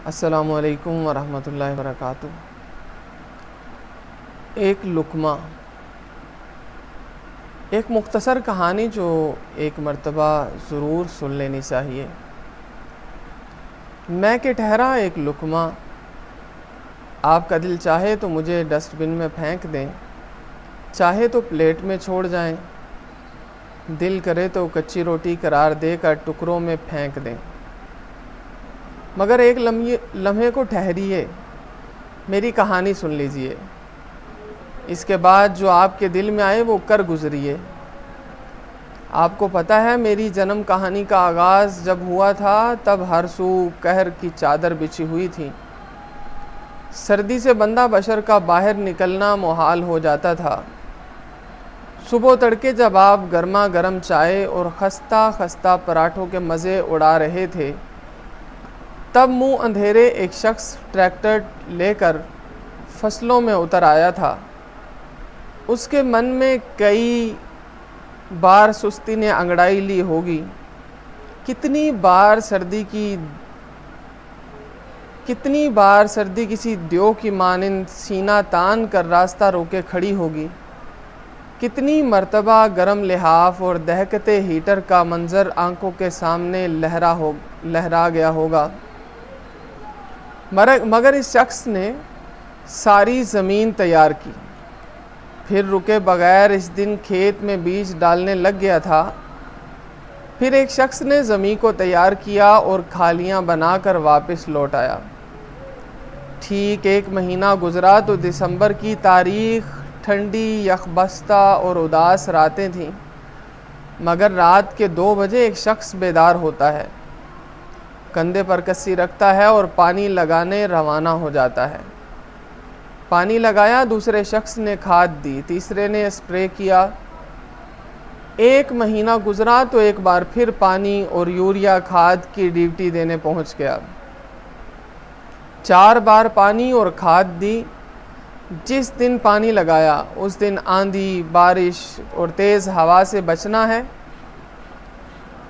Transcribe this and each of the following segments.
अस्सलामुअलैकुम वरहमतुल्लाहि वबरकातुहू। एक लुक़मा, एक मुख्तसर कहानी जो एक मर्तबा ज़रूर सुन लेनी चाहिए। मैं कि ठहरा एक लुक़मा, आपका दिल चाहे तो मुझे डस्टबिन में फेंक दें, चाहे तो प्लेट में छोड़ जाएं, दिल करे तो कच्ची रोटी करार देकर टुकड़ों में फेंक दें। मगर एक लम्हे को ठहरिए, मेरी कहानी सुन लीजिए, इसके बाद जो आपके दिल में आए वो कर गुजरिए। आपको पता है मेरी जन्म कहानी का आगाज़ जब हुआ था तब हर सू कहर की चादर बिछी हुई थी। सर्दी से बंदा बशर का बाहर निकलना मुहाल हो जाता था। सुबह तड़के जब आप गर्मा गर्म चाय और खस्ता खस्ता पराठों के मज़े उड़ा रहे थे, तब मुंह अंधेरे एक शख्स ट्रैक्टर लेकर फसलों में उतर आया था। उसके मन में कई बार सुस्ती ने अंगड़ाई ली होगी। कितनी बार सर्दी किसी द्यो की मानिंद सीना तान कर रास्ता रोके खड़ी होगी। कितनी मर्तबा गरम लिहाफ और दहकते हीटर का मंजर आंखों के सामने लहरा गया होगा। मगर इस शख्स ने सारी ज़मीन तैयार की, फिर रुके बगैर इस दिन खेत में बीज डालने लग गया था। फिर एक शख्स ने ज़मीन को तैयार किया और खालियां बनाकर वापस लौट आया। ठीक एक महीना गुजरा तो दिसंबर की तारीख, ठंडी यखबस्ता और उदास रातें थीं। मगर रात के 2 बजे एक शख्स बेदार होता है, कंधे पर कस्सी रखता है और पानी लगाने रवाना हो जाता है। पानी लगाया, दूसरे शख्स ने खाद दी, तीसरे ने स्प्रे किया। 1 महीना गुजरा तो एक बार फिर पानी और यूरिया खाद की ड्यूटी देने पहुंच गया। 4 बार पानी और खाद दी। जिस दिन पानी लगाया उस दिन आंधी, बारिश और तेज़ हवा से बचना है।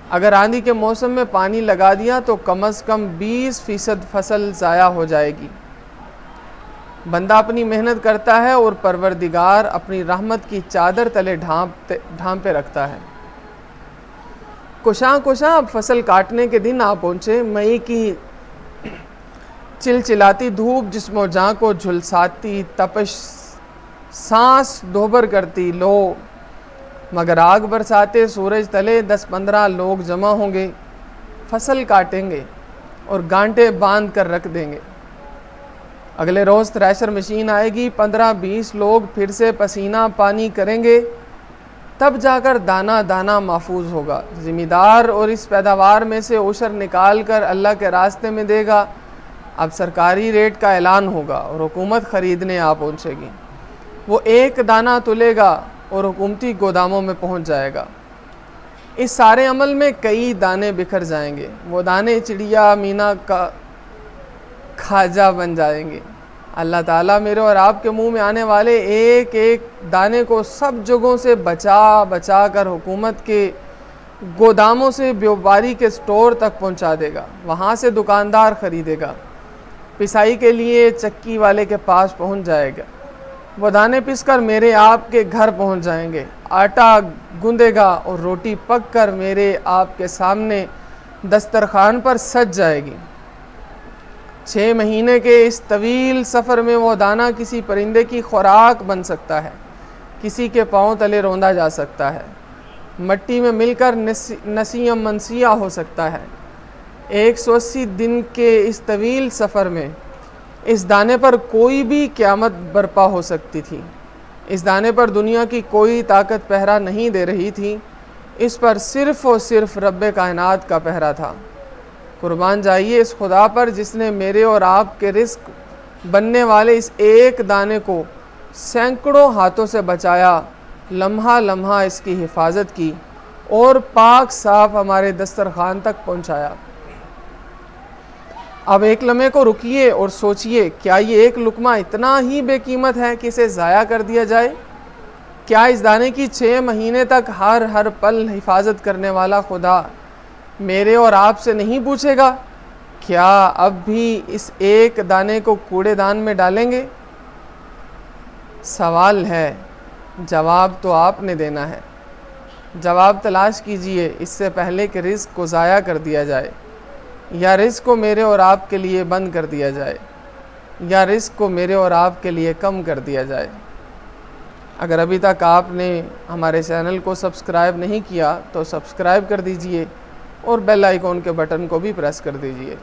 अगर आंधी के मौसम में पानी लगा दिया तो कम से कम 20% फसल ज़ाया हो जाएगी। बंदा अपनी मेहनत करता है और परवरदिगार अपनी रहमत की चादर तले ढांपे रखता है। कुशां अब फसल काटने के दिन आ पहुँचे। मई की चिलचिलाती धूप जिस्मो जान को झुलसाती, तपश सांस दोबर करती लो। मगर आग बरसाते सूरज तले 10-15 लोग जमा होंगे, फसल काटेंगे और गांठे बांध कर रख देंगे। अगले रोज़ थ्रेशर मशीन आएगी, 15-20 लोग फिर से पसीना पानी करेंगे, तब जाकर दाना दाना महफूज होगा। ज़िम्मेदार और इस पैदावार में से उशर निकाल कर अल्लाह के रास्ते में देगा। अब सरकारी रेट का ऐलान होगा और हुकूमत ख़रीदने आ पहुँचेगी। वो एक दाना तुलेगा और हुकूमती गोदामों में पहुँच जाएगा। इस सारे अमल में कई दाने बिखर जाएंगे। वो दाने चिड़िया मीना का खाजा बन जाएंगे। अल्लाह ताला मेरे और आपके मुंह में आने वाले एक एक दाने को सब जगहों से बचा कर हुकूमत के गोदामों से व्यापारी के स्टोर तक पहुंचा देगा। वहां से दुकानदार ख़रीदेगा, पिसाई के लिए चक्की वाले के पास पहुंच जाएगा। वो दाने पिसकर मेरे आपके घर पहुंच जाएंगे। आटा गूंदेगा और रोटी पककर मेरे आपके सामने दस्तरखान पर सज जाएगी। 6 महीने के इस तवील सफ़र में वो दाना किसी परिंदे की खुराक बन सकता है, किसी के पाँव तले रौंदा जा सकता है, मट्टी में मिलकर नसिया मनसिया हो सकता है। 180 दिन के इस तवील सफ़र में इस दाने पर कोई भी क़यामत बर्पा हो सकती थी। इस दाने पर दुनिया की कोई ताकत पहरा नहीं दे रही थी। इस पर सिर्फ़ और सिर्फ रब्बे कायनात का पहरा था। कुर्बान जाइए इस खुदा पर जिसने मेरे और आपके रिस्क बनने वाले इस एक दाने को सैकड़ों हाथों से बचाया, लम्हा लम्हा इसकी हिफाजत की और पाक साफ हमारे दस्तरखान तक पहुंचाया। अब एक लम्हे को रुकिए और सोचिए, क्या ये एक लुक़मा इतना ही बेकीमत है कि इसे ज़ाया कर दिया जाए? क्या इस दाने की 6 महीने तक हर पल हिफाजत करने वाला खुदा मेरे और आपसे नहीं पूछेगा क्या अब भी इस एक दाने को कूड़ेदान में डालेंगे? सवाल है, जवाब तो आपने देना है। जवाब तलाश कीजिए इससे पहले कि रिस्क को ज़ाया कर दिया जाए, या रिस्क को मेरे और आपके लिए बंद कर दिया जाए, या रिस्क को मेरे और आपके लिए कम कर दिया जाए। अगर अभी तक आपने हमारे चैनल को सब्सक्राइब नहीं किया तो सब्सक्राइब कर दीजिए और बेल आइकॉन के बटन को भी प्रेस कर दीजिए।